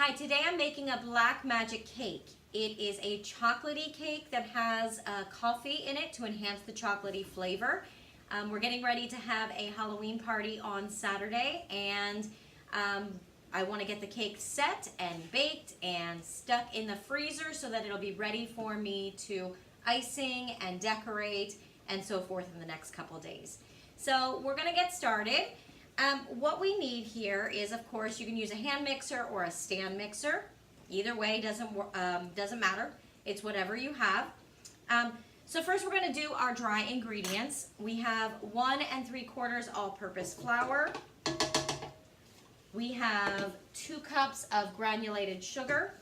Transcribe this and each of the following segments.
Hi, today I'm making a black magic cake. It is a chocolatey cake that has coffee in it to enhance the chocolatey flavor. We're getting ready to have a Halloween party on Saturday, and I want to get the cake set and baked and stuck in the freezer so that it'll be ready for me to icing and decorate and so forth in the next couple days. So we're going to get started. What we need here is, of course, you can use a hand mixer or a stand mixer. Either way doesn't matter. It's whatever you have. So first we're going to do our dry ingredients. We have 1 3/4 all-purpose flour. We have 2 cups of granulated sugar,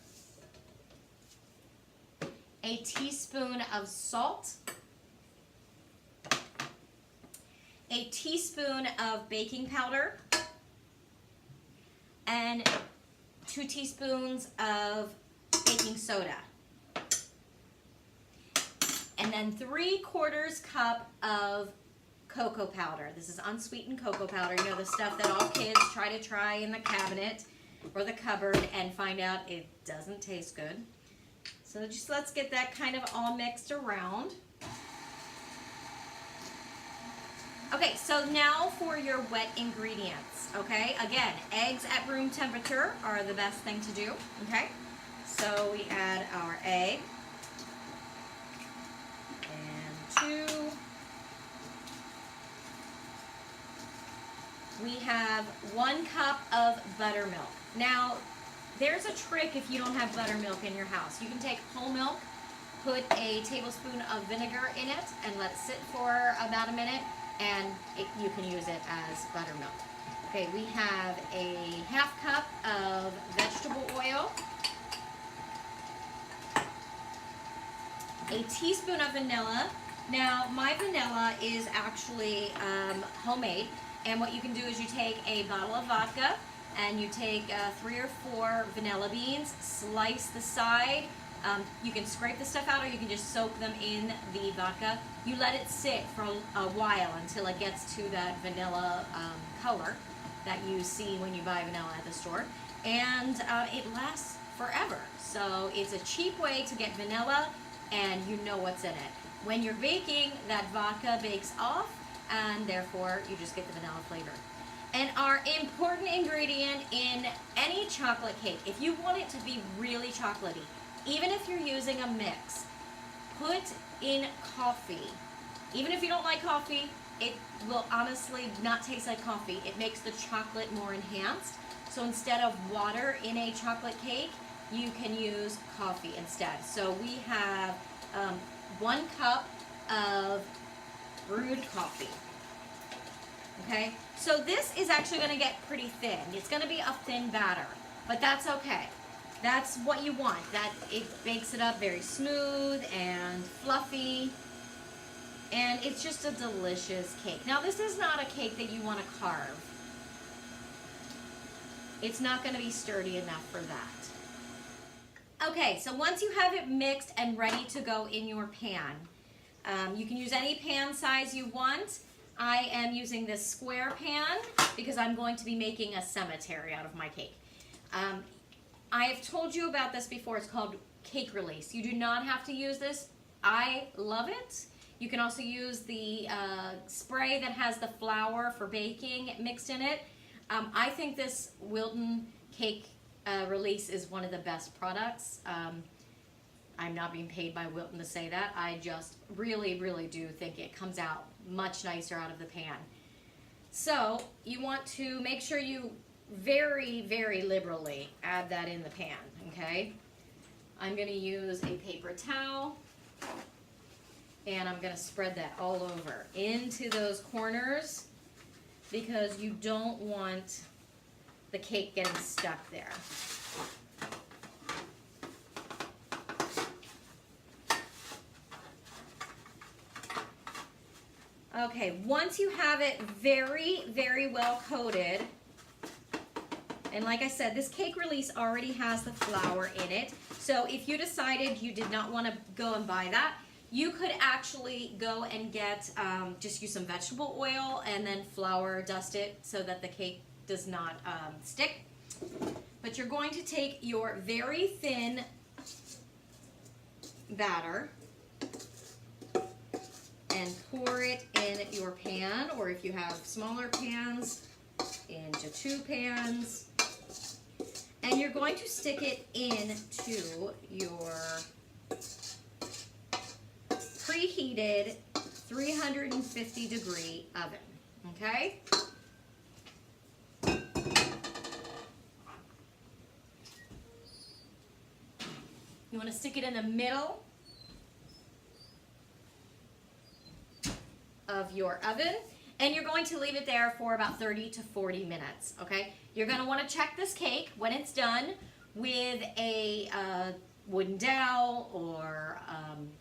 a teaspoon of salt, a teaspoon of baking powder, and 2 teaspoons of baking soda. And then 3/4 cup of cocoa powder. This is unsweetened cocoa powder. You know, the stuff that all kids try in the cabinet or the cupboard and find out it doesn't taste good. So just let's get that kind of all mixed around. Okay, so now for your wet ingredients, okay? Again, eggs at room temperature are the best thing to do, okay? So we add our egg, and 2. We have 1 cup of buttermilk. Now, there's a trick if you don't have buttermilk in your house. You can take whole milk, put a tablespoon of vinegar in it, and let it sit for about a minute, and you can use it as buttermilk. Okay, we have a 1/2 cup of vegetable oil, a teaspoon of vanilla. Now, my vanilla is actually homemade, and what you can do is you take a bottle of vodka, and you take 3 or 4 vanilla beans, slice the side. You can scrape the stuff out, or you can just soak them in the vodka. You let it sit for a while until it gets to that vanilla color that you see when you buy vanilla at the store. And it lasts forever. So it's a cheap way to get vanilla, and you know what's in it. When you're baking, that vodka bakes off, and therefore you just get the vanilla flavor. And our important ingredient in any chocolate cake, if you want it to be really chocolatey, even if you're using a mix, put in coffee. Even if you don't like coffee, it will honestly not taste like coffee. It makes the chocolate more enhanced. So instead of water in a chocolate cake, you can use coffee instead. So we have 1 cup of brewed coffee. Okay, so this is actually going to get pretty thin. It's going to be a thin batter, but that's okay. That's what you want. That it bakes it up very smooth and fluffy, and it's just a delicious cake. Now, this is not a cake that you want to carve. It's not going to be sturdy enough for that. Okay, so once you have it mixed and ready to go in your pan, you can use any pan size you want. I am using this square pan because I'm going to be making a cemetery out of my cake. I have told you about this before. It's called cake release. You do not have to use this. I love it. You can also use the spray that has the flour for baking mixed in it. I think this Wilton cake release is one of the best products. I'm not being paid by Wilton to say that. I just really do think it comes out much nicer out of the pan. So you want to make sure you very liberally add that in the pan, okay? I'm going to use a paper towel, and I'm going to spread that all over into those corners because you don't want the cake getting stuck there. Okay, once you have it very well coated, and like I said, this cake release already has the flour in it. So if you decided you did not want to go and buy that, you could actually go and get, just use some vegetable oil and then flour dust it so that the cake does not stick. but you're going to take your very thin batter and pour it in your pan, or if you have smaller pans, into 2 pans. And you're going to stick it into your preheated 350-degree oven, okay? You want to stick it in the middle of your oven, and you're going to leave it there for about 30 to 40 minutes, okay? You're going to want to check this cake when it's done with a wooden dowel or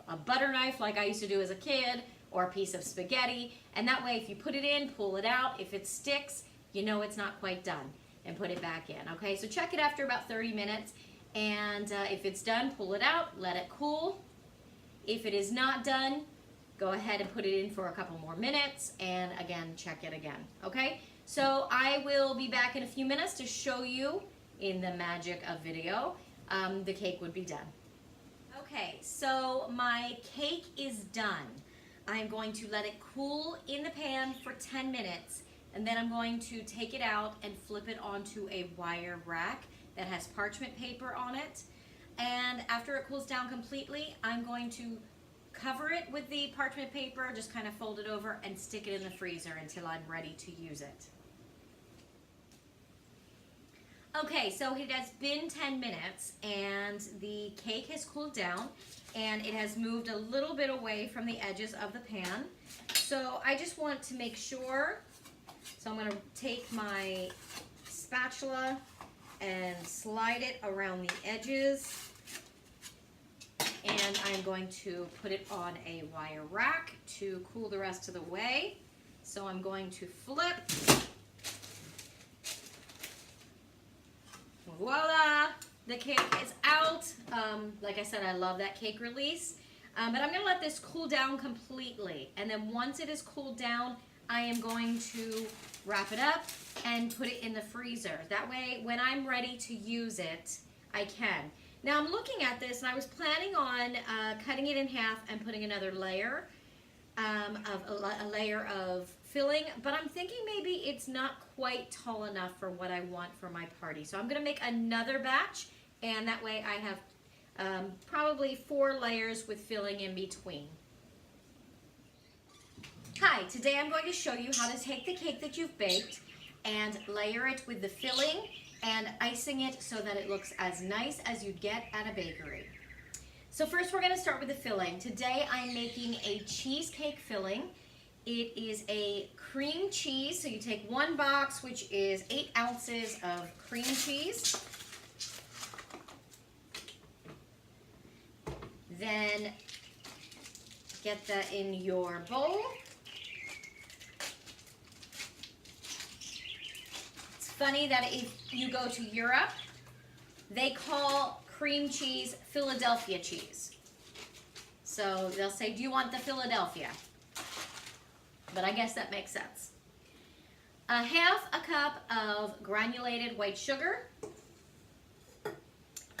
a butter knife like I used to do as a kid, or a piece of spaghetti, and that way if you put it in, pull it out. If it sticks, you know it's not quite done, and put it back in, okay? So check it after about 30 minutes, and if it's done, pull it out, let it cool. If it is not done, go ahead and put it in for a couple more minutes, and again, check it again, okay? So I will be back in a few minutes to show you, in the magic of video, the cake would be done. Okay, so my cake is done. I'm going to let it cool in the pan for 10 minutes, and then I'm going to take it out and flip it onto a wire rack that has parchment paper on it. And after it cools down completely, I'm going to cover it with the parchment paper, just kind of fold it over and stick it in the freezer until I'm ready to use it. Okay, so it has been 10 minutes and the cake has cooled down and it has moved a little bit away from the edges of the pan. So I just want to make sure, so I'm going to take my spatula and slide it around the edges, and I'm going to put it on a wire rack to cool the rest of the way. So I'm going to flip. Voila! The cake is out. Like I said, I love that cake release. But I'm going to let this cool down completely. And then once it is cooled down, I am going to wrap it up and put it in the freezer. That way, when I'm ready to use it, I can. Now I'm looking at this and I was planning on cutting it in half and putting another layer a layer of filling, but I'm thinking maybe it's not quite tall enough for what I want for my party. So I'm going to make another batch, and that way I have probably 4 layers with filling in between. Hi, today I'm going to show you how to take the cake that you've baked and layer it with the filling and icing it so that it looks as nice as you'd get at a bakery. So first we're going to start with the filling. Today I'm making a cheesecake filling. It is a cream cheese, so you take 1 box, which is 8 ounces of cream cheese. Then get that in your bowl. It's funny that if you go to Europe, they call cream cheese Philadelphia cheese. So they'll say, do you want the Philadelphia? But I guess that makes sense. 1/2 cup of granulated white sugar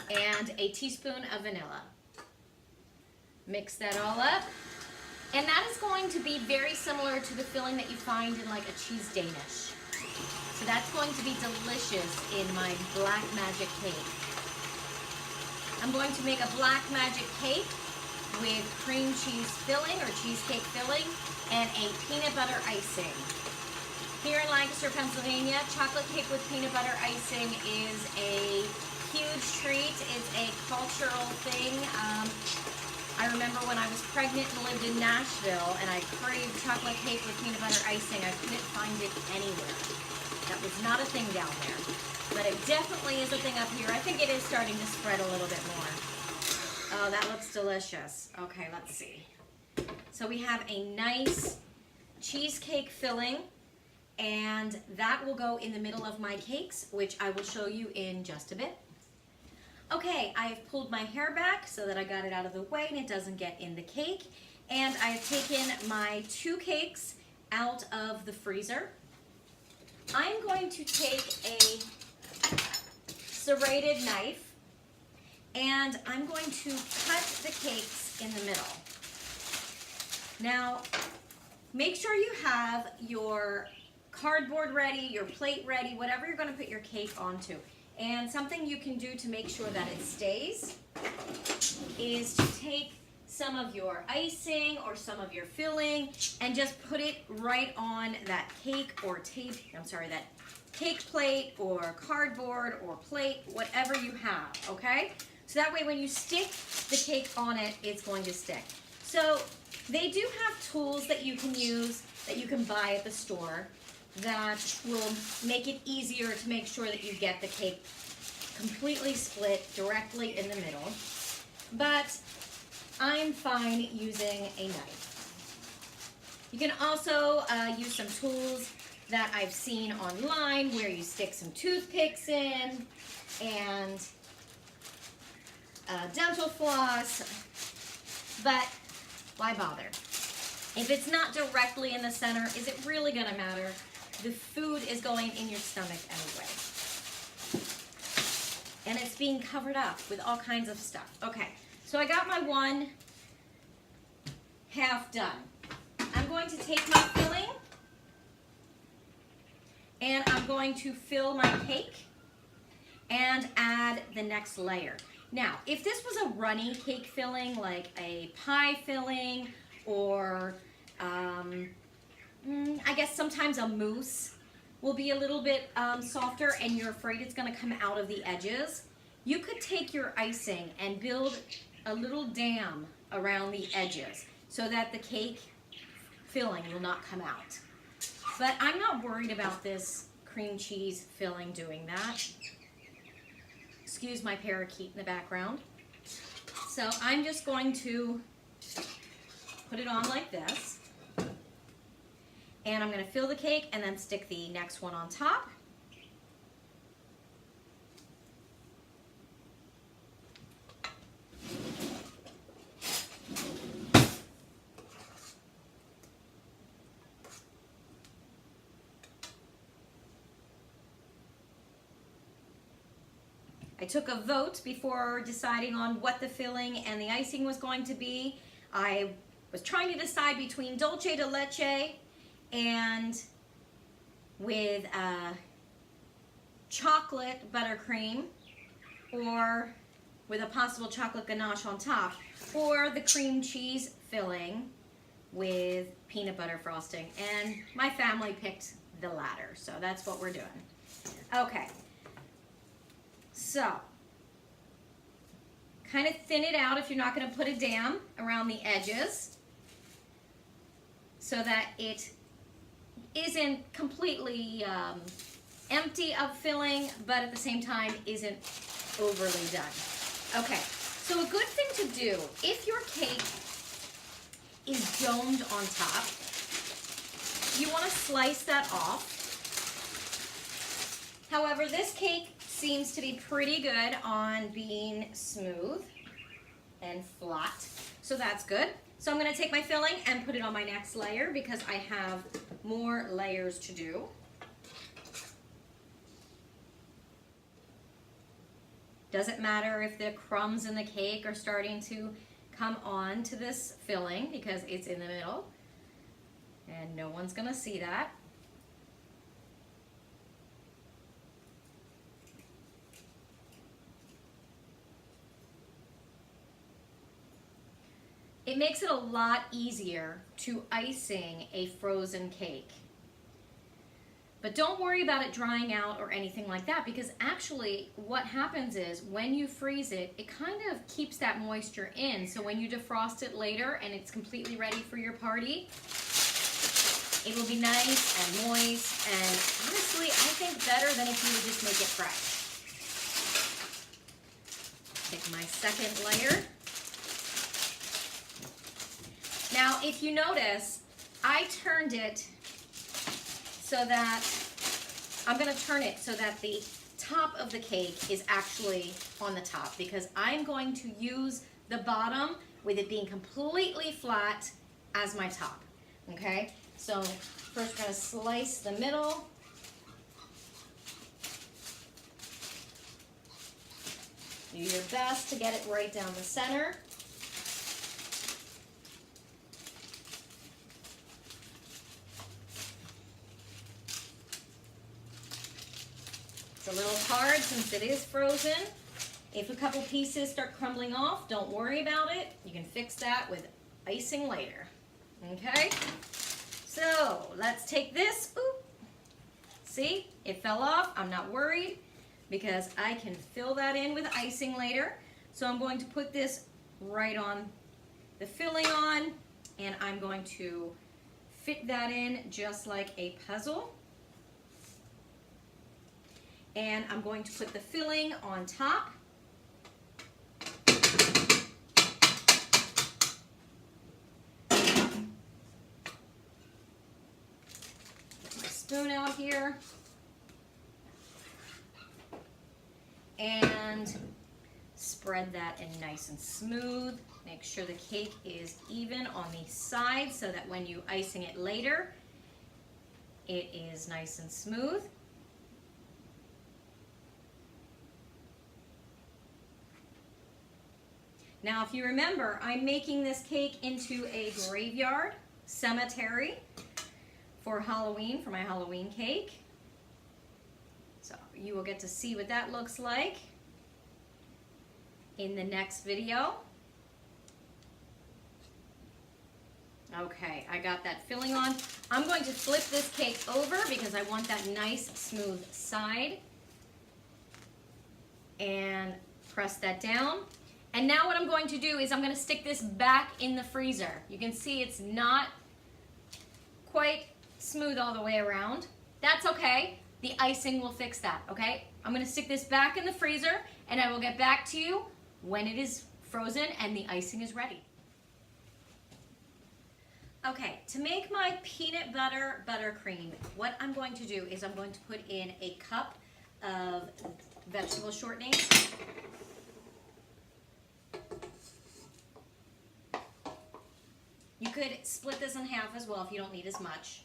and a teaspoon of vanilla. Mix that all up. And that is going to be very similar to the filling that you find in like a cheese Danish. So that's going to be delicious in my black magic cake. I'm going to make a black magic cake with cream cheese filling or cheesecake filling and a peanut butter icing. Here in Lancaster, Pennsylvania, chocolate cake with peanut butter icing is a huge treat. It's a cultural thing. I remember when I was pregnant and lived in Nashville and I craved chocolate cake with peanut butter icing. I couldn't find it anywhere. That was not a thing down there. But it definitely is a thing up here. I think it is starting to spread a little bit more. Oh, that looks delicious. Okay, let's see. So we have a nice cheesecake filling, and that will go in the middle of my cakes, which I will show you in just a bit. Okay, I have pulled my hair back so that I got it out of the way and it doesn't get in the cake. And I have taken my 2 cakes out of the freezer. I'm going to take a serrated knife, and I'm going to cut the cakes in the middle. Now, make sure you have your cardboard ready, your plate ready, whatever you're going to put your cake onto. And something you can do to make sure that it stays is to take some of your icing or some of your filling and just put it right on that cake or that cake plate or cardboard or plate, whatever you have, okay? So that way when you stick the cake on it, it's going to stick. So they do have tools that you can use, that you can buy at the store, that will make it easier to make sure that you get the cake completely split directly in the middle. But I'm fine using a knife. You can also use some tools that I've seen online where you stick some toothpicks in and dental floss, but why bother? If it's not directly in the center, is it really going to matter? The food is going in your stomach anyway. And it's being covered up with all kinds of stuff. Okay, so I got my one half done. I'm going to take my filling and I'm going to fill my cake and add the next layer. Now, if this was a runny cake filling, like a pie filling, or I guess sometimes a mousse will be a little bit softer and you're afraid it's going to come out of the edges, you could take your icing and build a little dam around the edges so that the cake filling will not come out. But I'm not worried about this cream cheese filling doing that. Excuse my parakeet in the background. So I'm just going to put it on like this. And I'm going to fill the cake and then stick the next one on top. I took a vote before deciding on what the filling and the icing was going to be. I was trying to decide between dulce de leche and with chocolate buttercream, or with a possible chocolate ganache on top, or the cream cheese filling with peanut butter frosting. And my family picked the latter, so that's what we're doing. Okay. So, kind of thin it out if you're not going to put a dam around the edges so that it isn't completely empty of filling, but at the same time isn't overly done. Okay, so a good thing to do, if your cake is domed on top, you want to slice that off. However, this cake seems to be pretty good on being smooth and flat, so that's good. So I'm going to take my filling and put it on my next layer because I have more layers to do. Doesn't matter if the crumbs in the cake are starting to come on to this filling because it's in the middle and no one's going to see that. It makes it a lot easier to icing a frozen cake. But don't worry about it drying out or anything like that, because actually what happens is when you freeze it, it kind of keeps that moisture in. So when you defrost it later and it's completely ready for your party, it will be nice and moist, and honestly, I think better than if you would just make it fresh. Take my second layer. Now, if you notice, I turned it so that, I'm going to turn it so that the top of the cake is actually on the top, because I'm going to use the bottom with it being completely flat as my top. Okay, so first we're going to slice the middle. Do your best to get it right down the center. It's a little hard since it is frozen. If a couple pieces start crumbling off, don't worry about it. You can fix that with icing later. Okay? So let's take this. Ooh. See, it fell off. I'm not worried because I can fill that in with icing later. So I'm going to put this right on the filling on, and I'm going to fit that in just like a puzzle. And I'm going to put the filling on top. Get my spoon out here. And spread that in nice and smooth. Make sure the cake is even on the sides so that when you icing it later, it is nice and smooth. Now, if you remember, I'm making this cake into a graveyard cemetery for Halloween, for my Halloween cake. So you will get to see what that looks like in the next video. Okay, I got that filling on. I'm going to flip this cake over because I want that nice smooth side. And press that down. And now what I'm going to do is I'm going to stick this back in the freezer. You can see it's not quite smooth all the way around. That's okay. The icing will fix that, okay? I'm going to stick this back in the freezer, and I will get back to you when it is frozen and the icing is ready. Okay, to make my peanut butter buttercream, what I'm going to do is I'm going to put in a cup of vegetable shortening. You could split this in half as well if you don't need as much.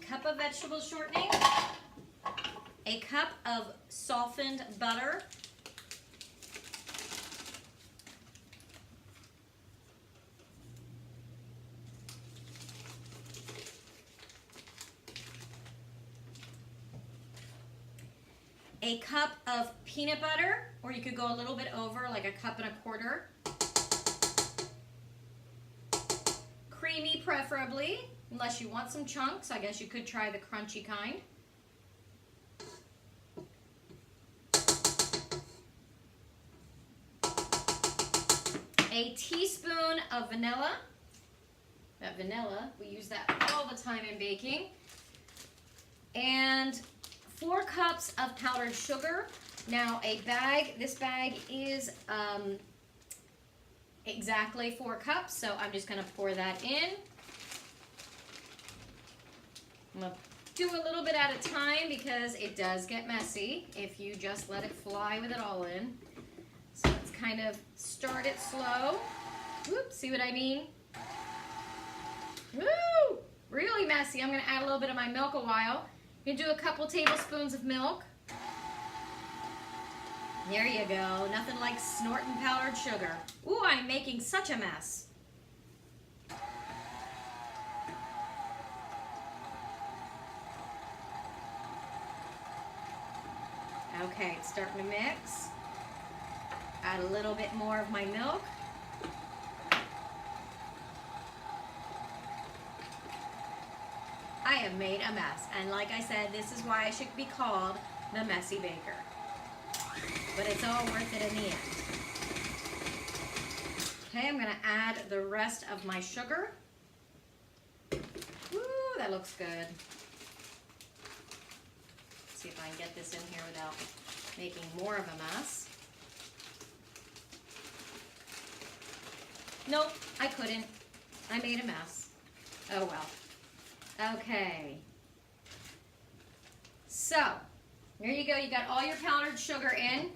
Cup of vegetable shortening, a cup of softened butter, a cup of peanut butter, or you could go a little bit over, like a cup and a quarter. Creamy preferably, unless you want some chunks. I guess you could try the crunchy kind. A teaspoon of vanilla. That vanilla, we use that all the time in baking. And 4 cups of powdered sugar. Now this bag is exactly 4 cups, so I'm just gonna pour that in. I'm gonna do a little bit at a time because it does get messy if you just let it fly with it all in. So let's kind of start it slow. Whoop, see what I mean? Woo! Really messy. I'm gonna add a little bit of my milk a while. You can do a couple tablespoons of milk. There you go. Nothing like snorting powdered sugar. Ooh, I'm making such a mess. Okay, it's starting to mix. Add a little bit more of my milk. I have made a mess, and like I said, this is why I should be called the Messy Baker. But it's all worth it in the end. Okay, I'm gonna add the rest of my sugar. Woo, that looks good. Let's see if I can get this in here without making more of a mess. Nope, I couldn't. I made a mess. Oh well. Okay, so there you go. You got all your powdered sugar in.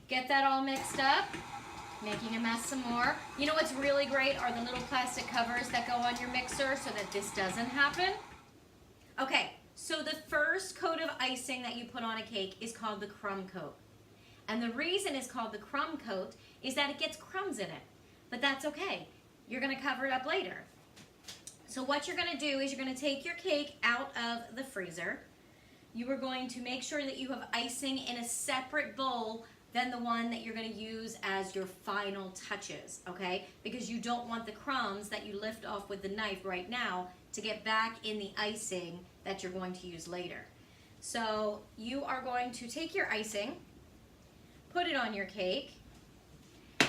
Get that all mixed up. Making a mess some more. You know what's really great are the little plastic covers that go on your mixer so that this doesn't happen. Okay, so icing that you put on a cake is called the crumb coat. And the reason it's called the crumb coat is that it gets crumbs in it. But that's okay. You're going to cover it up later. So what you're going to do is you're going to take your cake out of the freezer. You are going to make sure that you have icing in a separate bowl than the one that you're going to use as your final touches, okay? Because you don't want the crumbs that you lift off with the knife right now to get back in the icing that you're going to use later. So you are going to take your icing, put it on your cake,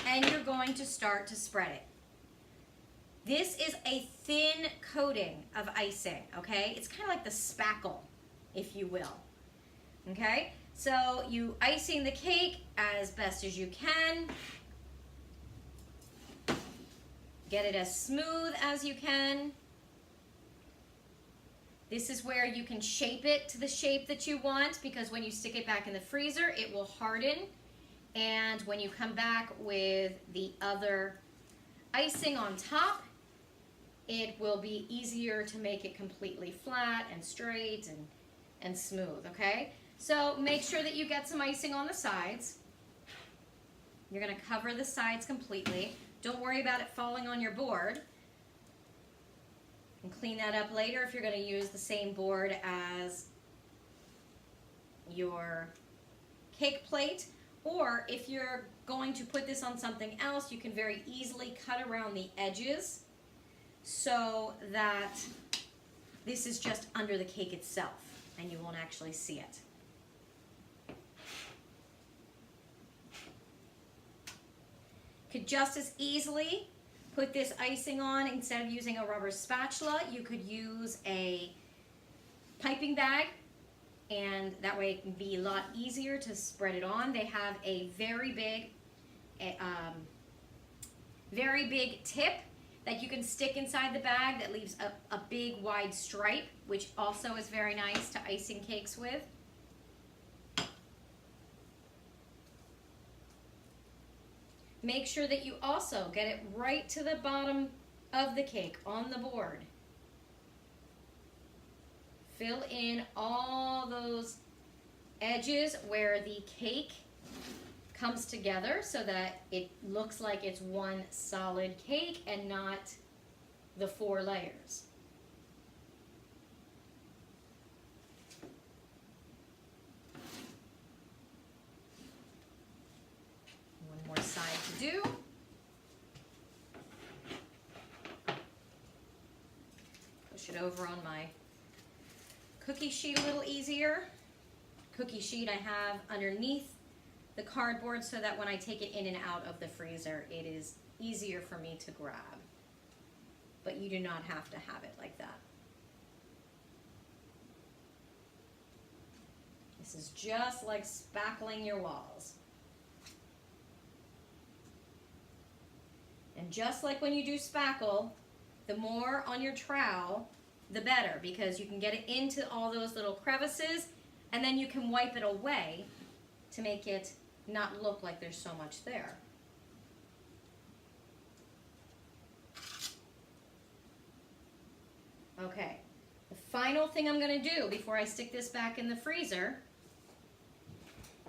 and you're going to start to spread it. This is a thin coating of icing, okay? It's kind of like the spackle, if you will, okay? So you icing the cake as best as you can. Get it as smooth as you can. This is where you can shape it to the shape that you want, because when you stick it back in the freezer, it will harden. And when you come back with the other icing on top, it will be easier to make it completely flat and straight and smooth, okay? So make sure that you get some icing on the sides. You're going to cover the sides completely. Don't worry about it falling on your board. And clean that up later if you're going to use the same board as your cake plate. Or if you're going to put this on something else, you can very easily cut around the edges so that this is just under the cake itself and you won't actually see it. Could just as easily put this icing on. Instead of using a rubber spatula, you could use a piping bag, and that way it can be a lot easier to spread it on. They have a very big tip that you can stick inside the bag that leaves a big wide stripe, which also is very nice to icing cakes with. Make sure that you also get it right to the bottom of the cake on the board. Fill in all those edges where the cake comes together so that it looks like it's one solid cake and not the 4 layers. One more side to do. Push it over on my cookie sheet a little easier. Cookie sheet I have underneath the cardboard so that when I take it in and out of the freezer, it is easier for me to grab. But you do not have to have it like that. This is just like spackling your walls. And just like when you do spackle, the more on your trowel, the better, because you can get it into all those little crevices, and then you can wipe it away to make it not look like there's so much there. Okay, the final thing I'm going to do before I stick this back in the freezer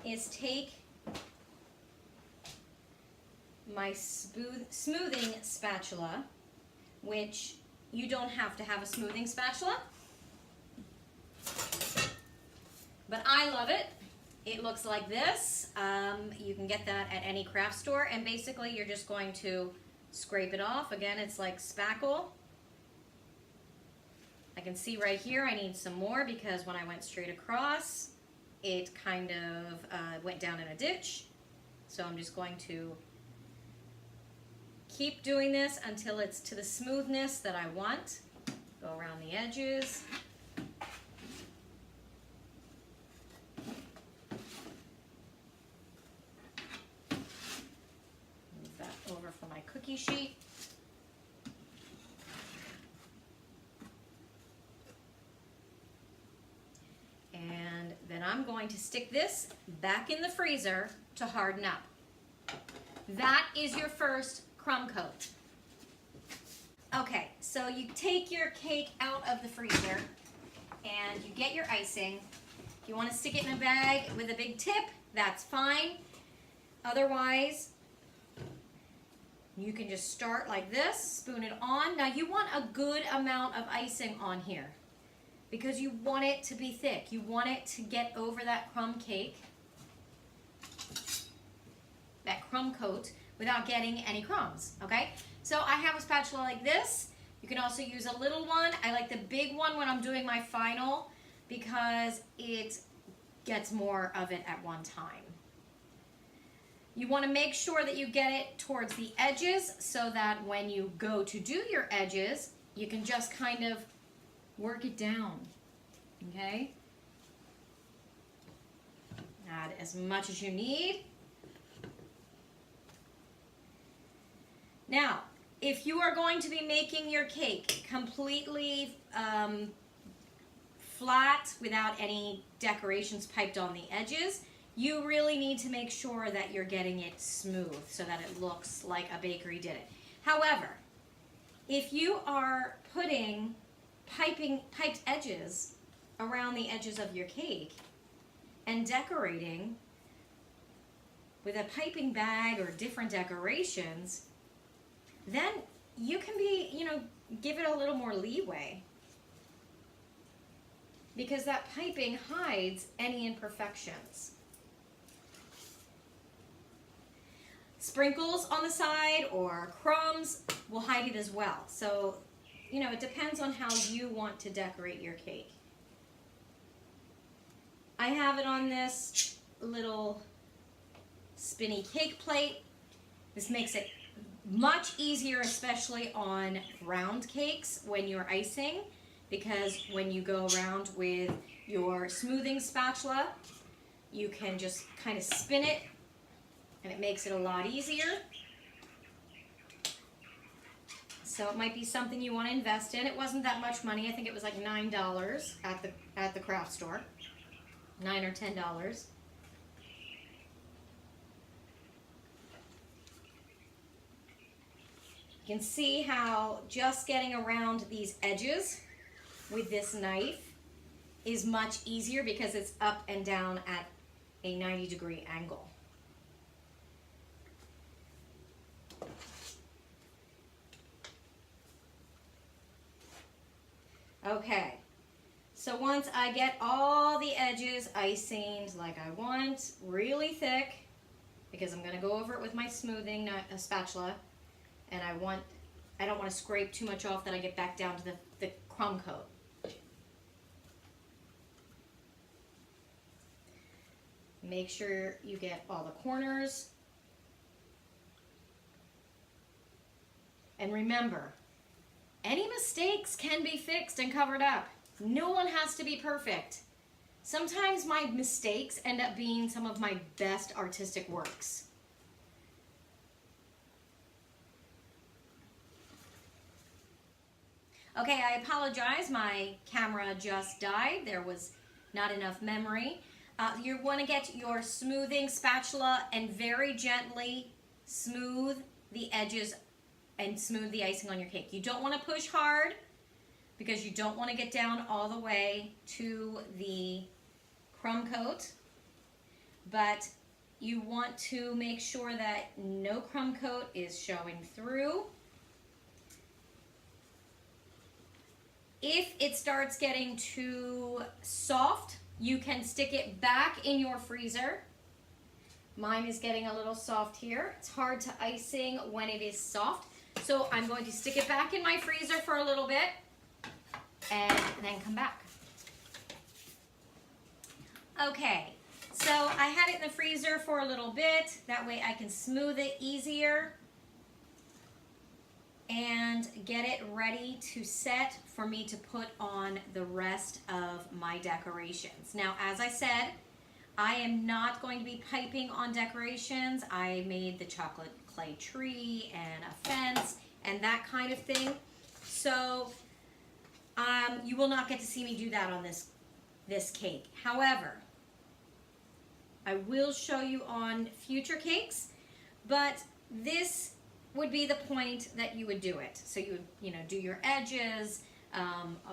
is take my smoothing spatula, which you don't have to have a smoothing spatula, but I love it. It looks like this. You can get that at any craft store, and basically you're just going to scrape it off. Again, it's like spackle. I can see right here I need some more because when I went straight across, it kind of went down in a ditch. So I'm just going to keep doing this until it's to the smoothness that I want. Go around the edges. Move that over for my cookie sheet. And then I'm going to stick this back in the freezer to harden up. That is your first crumb coat. Okay, so you take your cake out of the freezer and you get your icing. If you want to stick it in a bag with a big tip, that's fine. Otherwise, you can just start like this, spoon it on. Now you want a good amount of icing on here because you want it to be thick. You want it to get over that crumb cake, that crumb coat, without getting any crumbs, okay? So I have a spatula like this. You can also use a little one. I like the big one when I'm doing my final because it gets more of it at one time. You want to make sure that you get it towards the edges so that when you go to do your edges, you can just kind of work it down, okay? Add as much as you need. Now, if you are going to be making your cake completely flat without any decorations piped on the edges, you really need to make sure that you're getting it smooth so that it looks like a bakery did it. However, if you are putting piped edges around the edges of your cake and decorating with a piping bag or different decorations, then you can be, give it a little more leeway because that piping hides any imperfections. Sprinkles on the side or crumbs will hide it as well. So, it depends on how you want to decorate your cake. I have it on this little spinny cake plate. This makes it much easier, especially on round cakes when you're icing, because when you go around with your smoothing spatula, you can just kind of spin it and it makes it a lot easier. So it might be something you want to invest in. It wasn't that much money. I think it was like $9 at the craft store. $9 or $10. You can see how just getting around these edges with this knife is much easier because it's up and down at a 90-degree angle. Okay, so once I get all the edges icinged like I want, really thick, because I'm going to go over it with my smoothing spatula, and I don't want to scrape too much off that I get back down to the crumb coat. Make sure you get all the corners. And remember, any mistakes can be fixed and covered up. No one has to be perfect. Sometimes my mistakes end up being some of my best artistic works. Okay, I apologize. My camera just died. There was not enough memory. You want to get your smoothing spatula and very gently smooth the edges and smooth the icing on your cake. You don't want to push hard because you don't want to get down all the way to the crumb coat, but you want to make sure that no crumb coat is showing through. If it starts getting too soft, you can stick it back in your freezer. Mine is getting a little soft here. It's hard to icing when it is soft. So I'm going to stick it back in my freezer for a little bit and then come back. Okay, so I had it in the freezer for a little bit. That way I can smooth it easier and get it ready to set for me to put on the rest of my decorations. Now, as I said, I am not going to be piping on decorations. I made the chocolate clay tree and a fence and that kind of thing. So you will not get to see me do that on this cake. However, I will show you on future cakes, but this would be the point that you would do it. So you would, do your edges,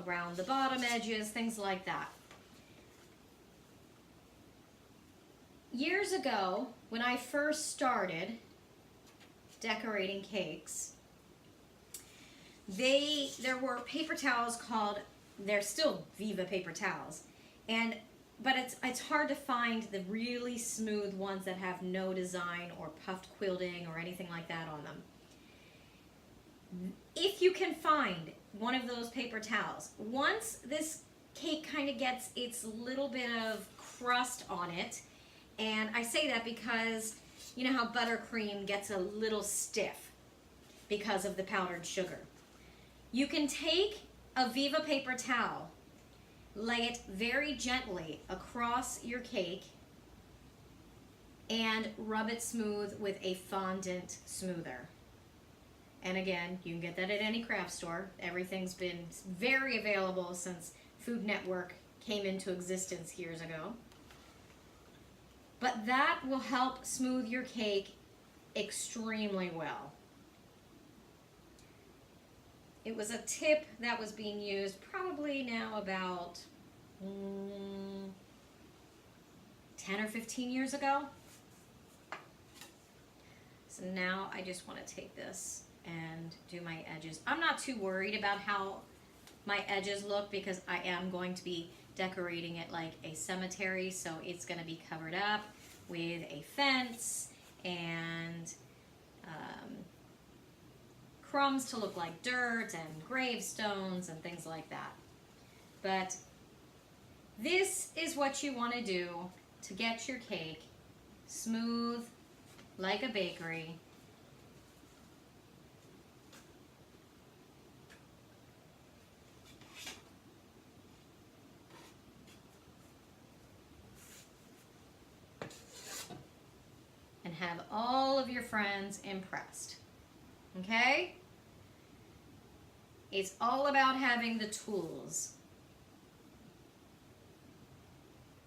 around the bottom edges, things like that. years ago, when I first started decorating cakes, there were paper towels called, they're still Viva paper towels, but it's hard to find the really smooth ones that have no design or puffed quilting or anything like that on them. If you can find one of those paper towels, once this cake kind of gets its little bit of crust on it, and I say that because you know how buttercream gets a little stiff because of the powdered sugar. You can take a Viva paper towel, lay it very gently across your cake, and rub it smooth with a fondant smoother. And again, you can get that at any craft store. Everything's been very available since Food Network came into existence years ago. But that will help smooth your cake extremely well. It was a tip that was being used probably now about 10 or 15 years ago. So now I just want to take this and do my edges. I'm not too worried about how my edges look because I am going to be decorating it like a cemetery, so it's going to be covered up with a fence and crumbs to look like dirt and gravestones and things like that. But this is what you want to do to get your cake smooth like a bakery. And have all of your friends impressed. Okay? It's all about having the tools.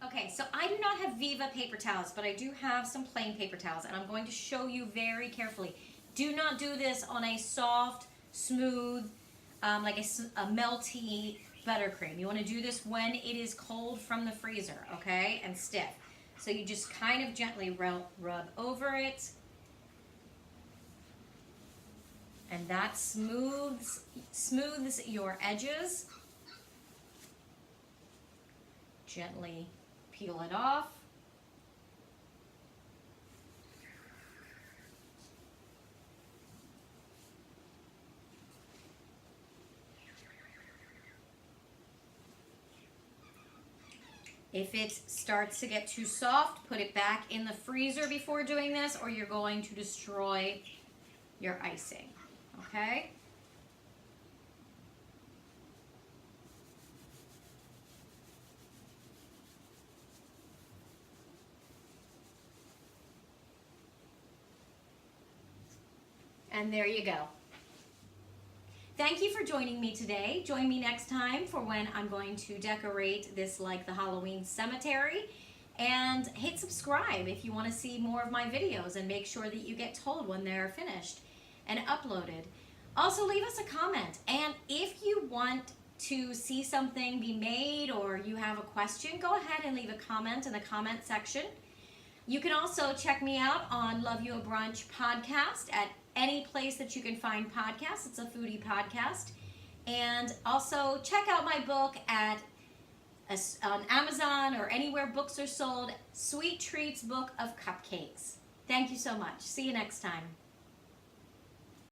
Okay, so I do not have Viva paper towels, but I do have some plain paper towels, and I'm going to show you very carefully. Do not do this on a soft, smooth, like a melty buttercream. You want to do this when it is cold from the freezer, okay, and stiff. So you just kind of gently rub over it, and that smooths your edges. Gently peel it off. If it starts to get too soft, put it back in the freezer before doing this, or you're going to destroy your icing, okay? And there you go. Thank you for joining me today. Join me next time for when I'm going to decorate this like the Halloween cemetery. And hit subscribe if you want to see more of my videos, and make sure that you get told when they're finished and uploaded. Also, leave us a comment. And if you want to see something be made or you have a question, go ahead and leave a comment in the comment section. You can also check me out on Love You a Brunch podcast at any place that you can find podcasts. It's a foodie podcast. And also check out my book on Amazon or anywhere books are sold, Sweet Treats Book of Cupcakes. Thank you so much. See you next time.